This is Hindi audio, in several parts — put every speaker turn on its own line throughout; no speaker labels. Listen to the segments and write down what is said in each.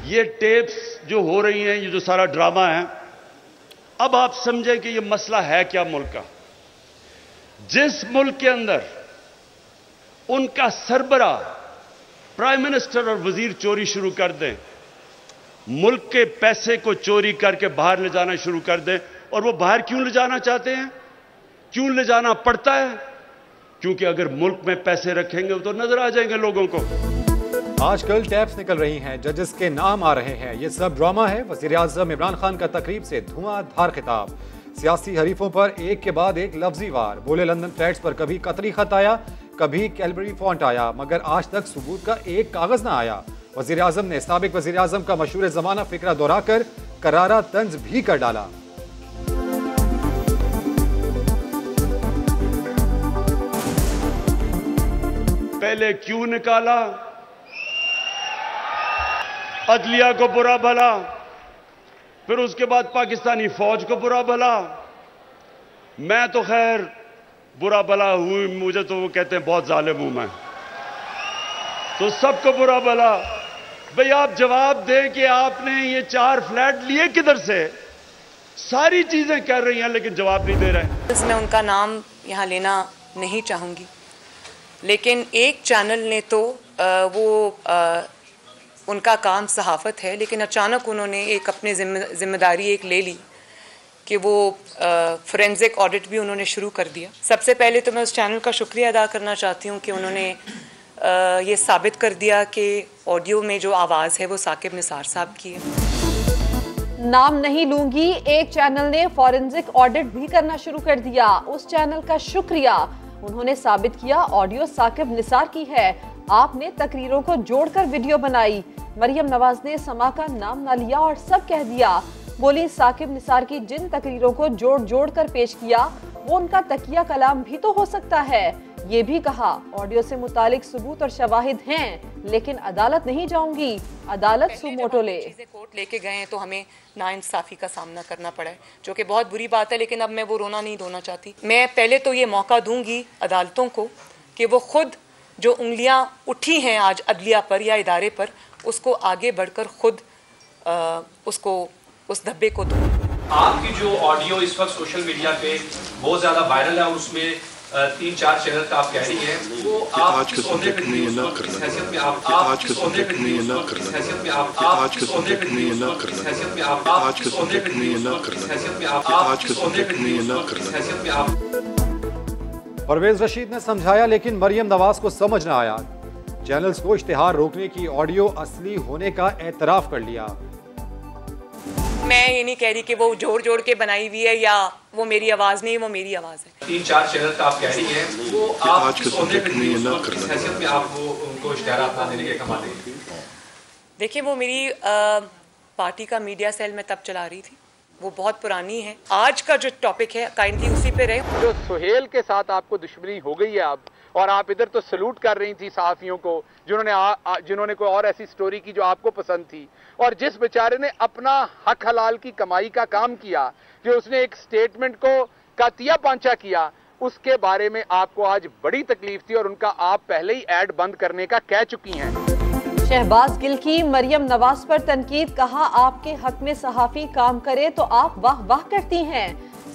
ये टेप्स जो हो रही हैं, ये जो सारा ड्रामा है, अब आप समझें कि ये मसला है क्या मुल्क का। जिस मुल्क के अंदर उनका सरबरा, प्राइम मिनिस्टर और वजीर चोरी शुरू कर दें, मुल्क के पैसे को चोरी करके बाहर ले जाना शुरू कर दें, और वो बाहर क्यों ले जाना चाहते हैं, क्यों ले जाना पड़ता है? क्योंकि अगर मुल्क में पैसे रखेंगे तो नजर आ जाएंगे लोगों को।
आजकल टैप्स निकल रही हैं, जजेस के नाम आ रहे हैं, ये सब ड्रामा है। वज़ीर आज़म इमरान खान का तकरीब से धुआंधार खिताब, सियासी हरीफों पर एक के बाद एक लफ्जी वार। बोले लंदन फ्लैट्स पर कभी कतरी खत आया, कभी कैलबरी फॉन्ट आया, मगर आज तक सबूत का एक कागज ना आया। वज़ीर आज़म ने साबिक वज़ीर आज़म का मशहूर ज़माना फिक्रा दोहराकर करारा तंज भी कर डाला।
पहले क्यों निकाला अदलिया को बुरा भला, फिर उसके बाद पाकिस्तानी फौज को बुरा भला। मैं तो खैर बुरा भला हुई, मुझे तो वो कहते हैं बहुत जालिम हूं मैं, तो सबको बुरा भला। भाई आप जवाब दें कि आपने ये 4 फ्लैट लिए किधर से? सारी चीजें कर रही हैं लेकिन जवाब नहीं दे रहे।
मैं उनका नाम यहां लेना नहीं चाहूंगी, लेकिन एक चैनल ने तो उनका काम सहाफ़त है, लेकिन अचानक उन्होंने एक अपनी जिम्मेदारी एक ले ली कि वो फोरेंसिक ऑडिट भी उन्होंने शुरू कर दिया। सबसे पहले तो मैं उस चैनल का शुक्रिया अदा करना चाहती हूँ कि उन्होंने ये साबित कर दिया कि ऑडियो में जो आवाज़ है वो साकिब निसार साहब की है।
नाम नहीं लूंगी, एक चैनल ने फॉरेंसिक ऑडिट भी करना शुरू कर दिया। उस चैनल का शुक्रिया, उन्होंने साबित किया ऑडियो साकिब निसार की है। आपने तकरीरों को जोड़कर वीडियो बनाई। मरियम नवाज ने समा का नाम ना लिया और सब कह दिया। बोली साकिब निसार की जिन तकरीरों को जोड़ जोड़ कर पेश किया वो उनका तकिया कलाम भी तो हो सकता है। ये भी कहा ऑडियो से मुतालिक सबूत और शवाहिद हैं, लेकिन अदालत नहीं जाऊंगी, अदालत सुमोटो ले।
कोर्ट लेके गए तो हमें नाइंसाफी का सामना करना पड़ा है, जो कि बहुत बुरी बात है, लेकिन अब मैं वो रोना नहीं धोना चाहती। मैं पहले तो ये मौका दूंगी अदालतों को कि वो खुद जो उंगलियां उठी हैं आज अदलिया पर या इदारे पर, उसको आगे बढ़कर खुद उसको उस धब्बे को दो।
आपकी जो ऑडियो इस वक्त सोशल मीडिया पे बहुत ज्यादा वायरल है और उसमें 3-4 चैनल का आप कह रही हैं, वो आप किस ओहदे पे थे उस वक्त, किस हैसियत में आप किस ओहदे पे थे उस वक्त, किस हैसियत में आप किस ओहदे पे थे उस वक्त, किस हैसियत में आप किस ओहदे पे थे उस वक्त, किस हैसियत में आप किस ओहदे पे थे उस वक्त, किस हैसियत में आप।
परवेज रशीद ने समझाया, लेकिन मरियम नवाज को समझ न आया। चैनल्स को इश्तिहार रोकने की ऑडियो असली होने का एतराफ कर लिया।
मैं ये नहीं कह रही कि वो जोड़ जोड़ के बनाई हुई है या वो मेरी आवाज नहीं, वो मेरी आवाज है।
3-4 चैनल का आप कह रही हैं, वो आप किस ओहदे पे थे उस वक्त, किस हैसियत में आप वो उनको इश्तिहार अपना देने के कमाते हैं?
देखिए, वो मेरी पार्टी का मीडिया सेल में तब चला रही थी, वो बहुत पुरानी है। आज का जो टॉपिक है काइंडली उसी पे रहे।
जो सुहेल के साथ आपको दुश्मनी हो गई है अब, और आप इधर तो सलूट कर रही थी सहाफियों को जिन्होंने कोई और ऐसी स्टोरी की जो आपको पसंद थी, और जिस बेचारे ने अपना हक हलाल की कमाई का काम किया, जो उसने एक स्टेटमेंट को कातिया पांचा किया, उसके बारे में आपको आज बड़ी तकलीफ थी और उनका आप पहले ही ऐड बंद करने का कह चुकी हैं।
शहबाज गिल की मरियम नवाज पर तनकीद, कहा आपके हक में सहाफी काम करे तो आप वाह वाह करती हैं।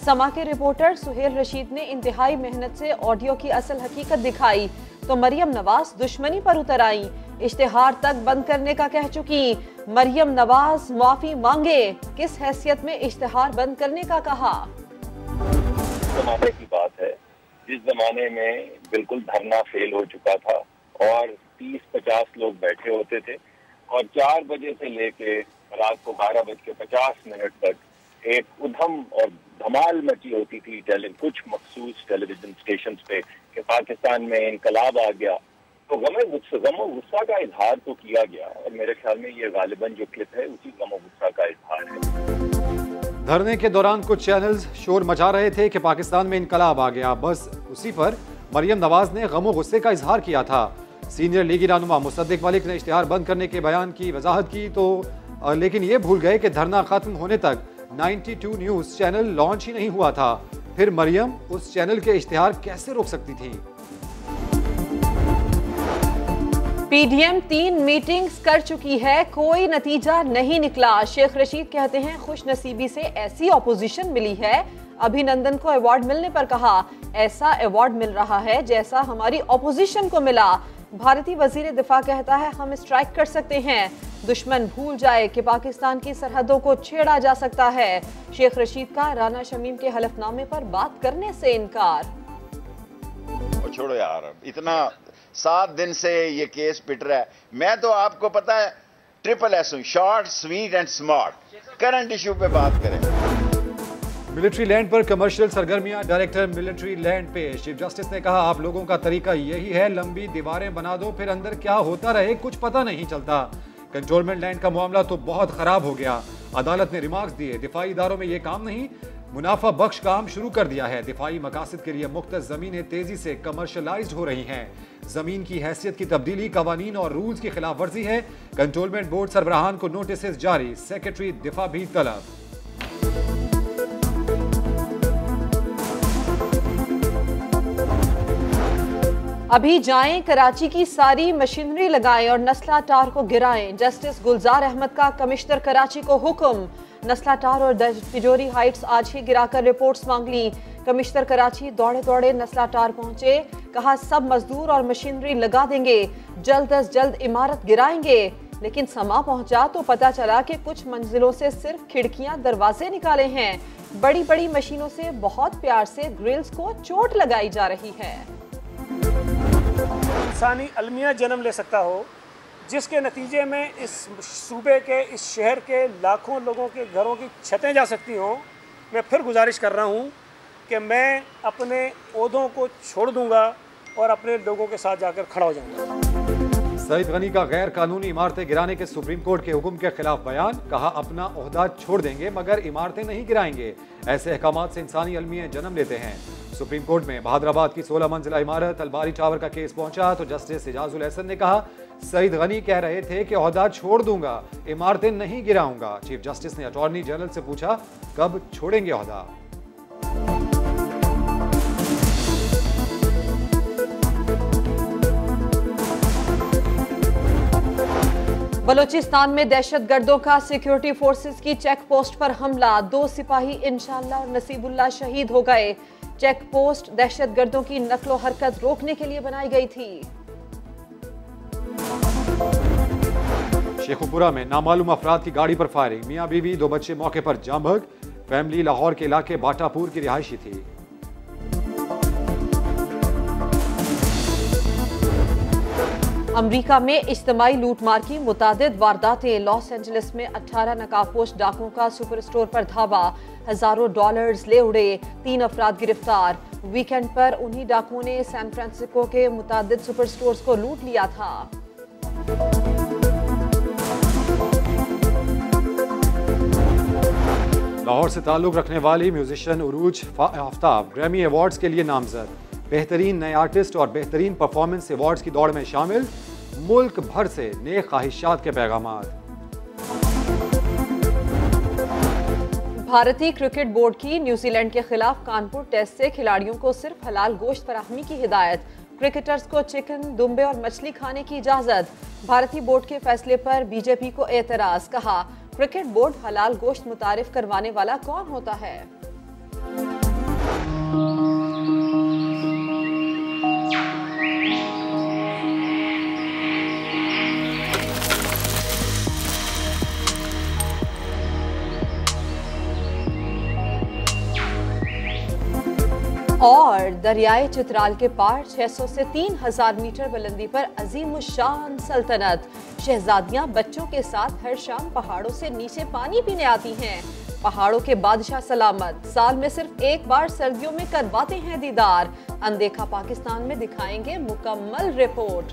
समा के रिपोर्टर सुहेल रशीद ने इंतहाई मेहनत से ऑडियो की असल हकीकत दिखाई तो मरियम नवाज दुश्मनी पर उतर आई। इश्तिहार तक बंद करने का कह चुकी। मरियम नवाज माफी मांगे, किस हैसियत में इश्तिहार बंद करने का कहा।
जमाने की बात है जिस जमाने में बिल्कुल धरना फेल हो चुका था और 30-50 लोग बैठे होते थे और 4 बजे से लेके रात को 12:50 तक एक उधम और धमाल मची होती थी कुछ मखसूस टेलीविजन स्टेशन पे कि पाकिस्तान में इनकलाब आ गया, तो गमो गुस्सा का इजहार तो किया गया और मेरे ख्याल में ये गालिबन जो क्लिप है उसी गमो गुस्सा का इजहार है।
धरने के दौरान कुछ चैनल्स शोर मचा रहे थे कि पाकिस्तान में इनकलाब आ गया, बस उसी पर मरियम नवाज ने गमो गुस्से का इजहार किया था। सीनियर लीगी रहनुमा मुसद्दिक मलिक ने इश्तिहार बंद करने के बयान की वजाहत की तो लेकिन ये भूल गए कि धरना खत्म होने तक 92 न्यूज चैनल लॉन्च ही नहीं हुआ था। फिर मरियम उस चैनल के इश्तिहार कैसे रोक सकती थी?
पीडीएम 3 मीटिंग्स कर चुकी है, कोई नतीजा नहीं निकला। शेख रशीद कहते हैं खुशनसीबी से ऐसी ऑपोजिशन मिली है। अभिनंदन को अवार्ड मिलने पर कहा ऐसा अवार्ड मिल रहा है जैसा हमारी ऑपोजिशन को मिला। भारतीय वजीर दिफा कहता है हम स्ट्राइक कर सकते हैं, दुश्मन भूल जाए कि पाकिस्तान की सरहदों को छेड़ा जा सकता है। शेख रशीद का राना शमीम के हलफनामे पर बात करने से इनकार।
छोड़ो यार, इतना 7 दिन से ये केस पिट रहा है। मैं तो आपको पता है ट्रिपल एस हूं, short sweet and smart. Current issue पे बात करें।
मिलिट्री लैंड पर कमर्शियल सरगर्मियां, डायरेक्टर मिलिट्री लैंड पेश। चीफ जस्टिस ने कहा आप लोगों का तरीका यही है, लंबी दीवारें बना दो फिर अंदर क्या होता रहे कुछ पता नहीं चलता। कंट्रोलमेंट लैंड का मामला तो बहुत खराब हो गया। अदालत ने रिमार्क्स दिए दिफाई इदारों में ये काम नहीं, मुनाफा बख्श काम शुरू कर दिया है। दिफाई मकासद के लिए मुख्तस जमीनें तेजी से कमर्शलाइज्ड हो रही हैं। जमीन की हैसियत की तब्दीली कवानीन और रूल्स की खिलाफ वर्जी है। कंट्रोलमेंट बोर्ड सरबराहान को नोटिस जारी, सेक्रेटरी दिफा भी तलब।
अभी जाएं कराची की सारी मशीनरी लगाएं और नस्ला टार को गिराएं। जस्टिस गुलजार अहमद का कमिश्नर कराची को हुक्म। नस्ला टार और तिजोरी हाइट्स आज ही गिराकर रिपोर्ट्स मांग ली। कमिश्नर कराची दौड़े दौड़े नस्ला टार पहुंचे, कहा सब मजदूर और मशीनरी लगा देंगे, जल्द अज जल्द इमारत गिराएंगे। लेकिन समा पहुंचा तो पता चला कि कुछ मंजिलों से सिर्फ खिड़कियां दरवाजे निकाले हैं। बड़ी बड़ी मशीनों से बहुत प्यार से ग्रिल्स को चोट लगाई जा रही है।
इंसानी अलमिया जन्म ले सकता हो, जिसके नतीजे में इस सूबे के, इस शहर के लाखों लोगों के घरों की छतें जा सकती हों। मैं फिर गुजारिश कर रहा हूं कि मैं अपने ओहदों को छोड़ दूंगा और अपने लोगों के साथ जाकर खड़ा हो जाऊंगा।
सईद गनी का गैर कानूनी इमारतें गिराने के सुप्रीम कोर्ट के हुक्म के खिलाफ बयान, कहा अपना ओहदा छोड़ देंगे मगर इमारतें नहीं गिराएंगे। ऐसे अहकामात से इंसानी अलमिया जन्म लेते हैं। सुप्रीम कोर्ट में बहादुराबाद की 16 मंजिला इमारत अलबारी टावर का केस पहुंचा तो जस्टिस इजाजुल एहसन ने कहा सईद गनी कह रहे थे कि ओहदा छोड़ दूंगा, इमारतें नहीं गिराऊंगा। चीफ जस्टिस ने अटॉर्नी जनरल से पूछा कब छोड़ेंगे ओहदा।
बलूचिस्तान में दहशतगर्दों का सिक्योरिटी फोर्सेस की चेक पोस्ट पर हमला, 2 सिपाही इंशाअल्लाह और नसीबुल्लाह शहीद हो गए। चेक पोस्ट दहशतगर्दों की नकलो हरकत रोकने के लिए बनाई गई थी।
शेखुपुरा में नामालूम अफराद की गाड़ी पर फायरिंग, मियां बीवी 2 बच्चे मौके पर जाम बहक। फैमिली लाहौर के इलाके बाटापुर की रिहायशी थी।
अमेरिका में इज्तिमाई लूटमार की मुतादिद वारदातें, लॉस एंजलिस में 18 नकाबपोश डाकुओं का सुपर स्टोर पर धावा, हजारों डॉलर्स ले उड़े, 3 अफराद गिरफ्तार। वीकेंड पर उन्हीं डाकुओं ने सैन फ्रांसिस्को के मुतादिद सुपर स्टोर्स को लूट लिया था।
लाहौर से ताल्लुक रखने वाली म्यूजिशियन उरूज आफ्ताब ग्रैमी अवार्ड्स के लिए नामजद। बेहतरीन नए आर्टिस्ट और बेहतरीन परफॉर्मेंस अवार्ड्स की दौड़ में शामिल। मुल्क भर से नेक ख्वाहिशात के पैगामात।
भारतीय क्रिकेट बोर्ड की न्यूजीलैंड के खिलाफ कानपुर टेस्ट से खिलाड़ियों को सिर्फ हलाल गोश्त फराहमी की हिदायत। क्रिकेटर्स को चिकन, दुम्बे और मछली खाने की इजाजत। भारतीय बोर्ड के फैसले पर बीजेपी को एतराज, कहा क्रिकेट बोर्ड हलाल गोश्त मुतारिफ करवाने वाला कौन होता है। और दरियाए चित्राल के पार 600 से 3000 मीटर बुलंदी पर अजीमुशान सल्तनत। शहजादियां बच्चों के साथ हर शाम पहाड़ों से नीचे पानी पीने आती हैं। पहाड़ों के बादशाह सलामत, साल में सिर्फ एक बार सर्दियों में करवाते हैं दीदार। अनदेखा पाकिस्तान में दिखाएंगे मुकम्मल रिपोर्ट।